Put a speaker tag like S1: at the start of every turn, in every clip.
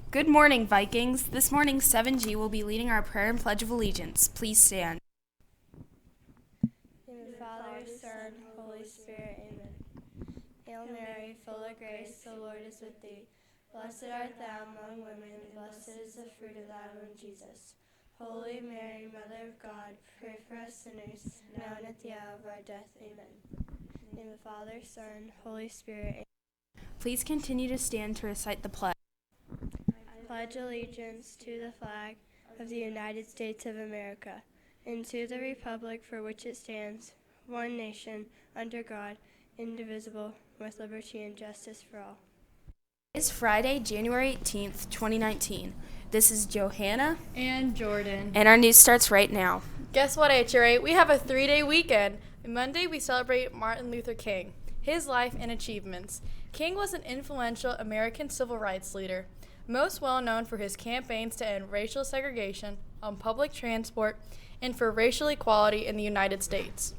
S1: Good morning, Vikings. This morning, 7G will be leading our prayer and pledge of allegiance. Please stand.
S2: In the Father, Son, Holy Spirit, amen. Hail Mary, full of grace, the Lord is with thee. Blessed art thou among women, and blessed is the fruit of thy womb, Jesus. Holy Mary, Mother of God, pray for us sinners, now and at the hour of our death. Amen. In the Father, Son, Holy Spirit, amen.
S1: Please continue to stand to recite the pledge.
S2: I pledge allegiance to the flag of the United States of America, and to the republic for which it stands, one nation, under God, indivisible, with liberty and justice for all.
S1: It is Friday, January 18th, 2019. This is Johanna
S3: and Jordan.
S1: And our news starts right now.
S3: Guess what, HRA? We have a 3-day weekend. On Monday, we celebrate Martin Luther King, his life and achievements. King was an influential American civil rights leader, most well known for his campaigns to end racial segregation on public transport and for racial equality in the United States.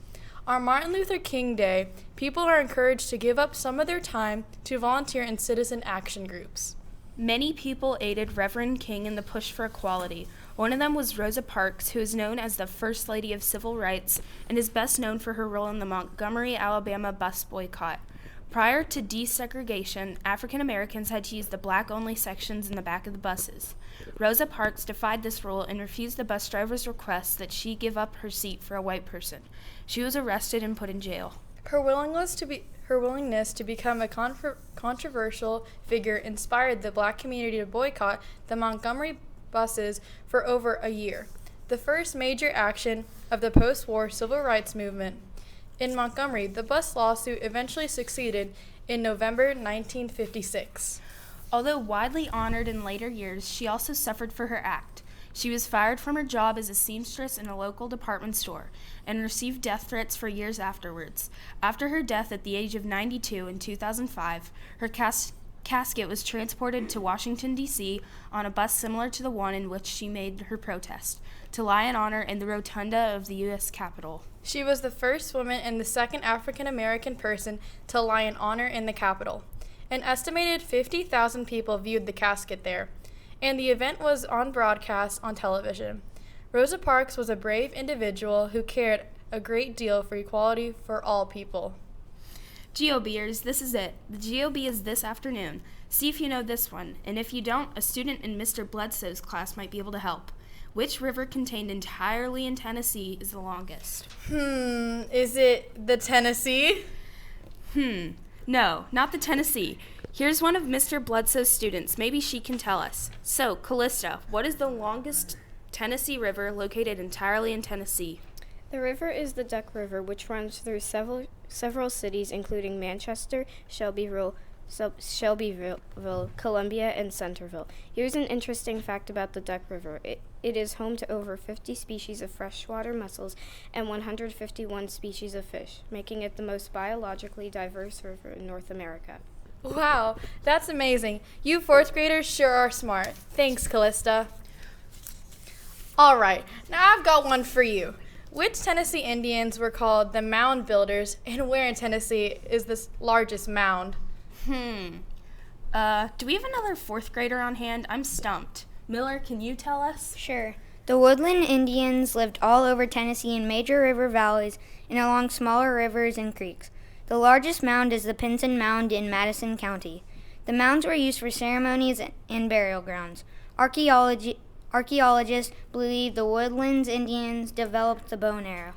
S3: On Martin Luther King Day, people are encouraged to give up some of their time to volunteer in citizen action groups.
S1: Many people aided Reverend King in the push for equality. One of them was Rosa Parks, who is known as the First Lady of Civil Rights and is best known for her role in the Montgomery, Alabama bus boycott. Prior to desegregation, African Americans had to use the black-only sections in the back of the buses. Rosa Parks defied this rule and refused the bus driver's request that she give up her seat for a white person. She was arrested and put in jail.
S3: Her willingness to become a controversial figure inspired the black community to boycott the Montgomery buses for over a year, the first major action of the post-war civil rights movement. In Montgomery, the bus lawsuit eventually succeeded in November 1956.
S1: Although widely honored in later years, she also suffered for her act. She was fired from her job as a seamstress in a local department store and received death threats for years afterwards. After her death at the age of 92 in 2005, her casket was transported to Washington, D.C. on a bus similar to the one in which she made her protest, to lie in honor in the rotunda of the U.S. Capitol.
S3: She was the first woman and the second African-American person to lie in honor in the Capitol. An estimated 50,000 people viewed the casket there, and the event was on broadcast on television. Rosa Parks was a brave individual who cared a great deal for equality for all people.
S1: GeoBeers, this is it. The GeoB is this afternoon. See if you know this one, and if you don't, a student in Mr. Bledsoe's class might be able to help. Which river contained entirely in Tennessee is the longest?
S3: Is it the Tennessee?
S1: No, not the Tennessee. Here's one of Mr. Bledsoe's students. Maybe she can tell us. So, Callista, what is the longest Tennessee river located entirely in Tennessee?
S4: The river is the Duck River, which runs through several cities, including Manchester, Shelbyville, Columbia, and Centerville. Here's an interesting fact about the Duck River. It is home to over 50 species of freshwater mussels and 151 species of fish, making it the most biologically diverse river in North America.
S3: Wow, that's amazing. You fourth graders sure are smart. Thanks, Callista. All right, now I've got one for you. Which Tennessee Indians were called the Mound Builders, and where in Tennessee is this largest mound?
S1: Do we have another fourth grader on hand? I'm stumped. Miller, can you tell us?
S5: Sure. The Woodland Indians lived all over Tennessee in major river valleys and along smaller rivers and creeks. The largest mound is the Pinson Mound in Madison County. The mounds were used for ceremonies and burial grounds. Archaeologists believe the Woodlands Indians developed the bow and arrow.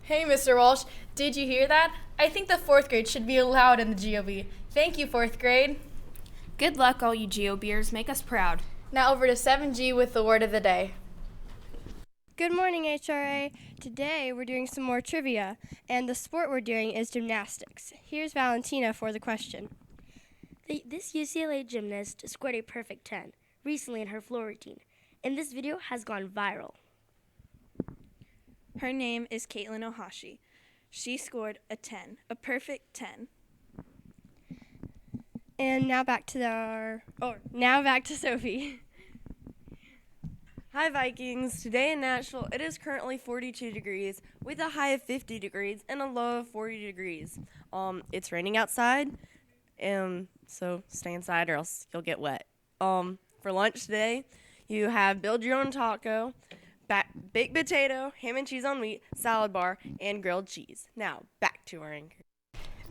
S3: Hey, Mr. Walsh, did you hear that? I think the fourth grade should be allowed in the GOB. Thank you, fourth grade.
S1: Good luck, all you GeoBeers. Make us proud.
S3: Now over to 7G with the word of the day.
S2: Good morning, HRA. Today we're doing some more trivia, and the sport we're doing is gymnastics. Here's Valentina for the question.
S6: This UCLA gymnast scored a perfect 10 recently in her floor routine, and this video has gone viral.
S7: Her name is Caitlin Ohashi. She scored a 10, a perfect 10.
S2: And now back to Sophie.
S8: Hi Vikings! Today in Nashville, it is currently 42 degrees with a high of 50 degrees and a low of 40 degrees. It's raining outside, so stay inside or else you'll get wet. For lunch today, you have build your own taco, baked potato, ham and cheese on wheat, salad bar, and grilled cheese. Now, back to our anchor.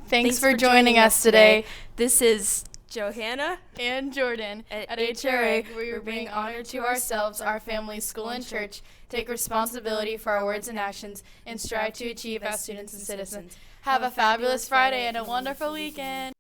S3: Thanks for joining us today.
S1: This is Johanna
S3: And Jordan at WHRA, where we're being honored to ourselves, our family, school, and church, take responsibility for our words and actions, and strive to achieve as students and citizens. Have a fabulous Friday and a wonderful weekend.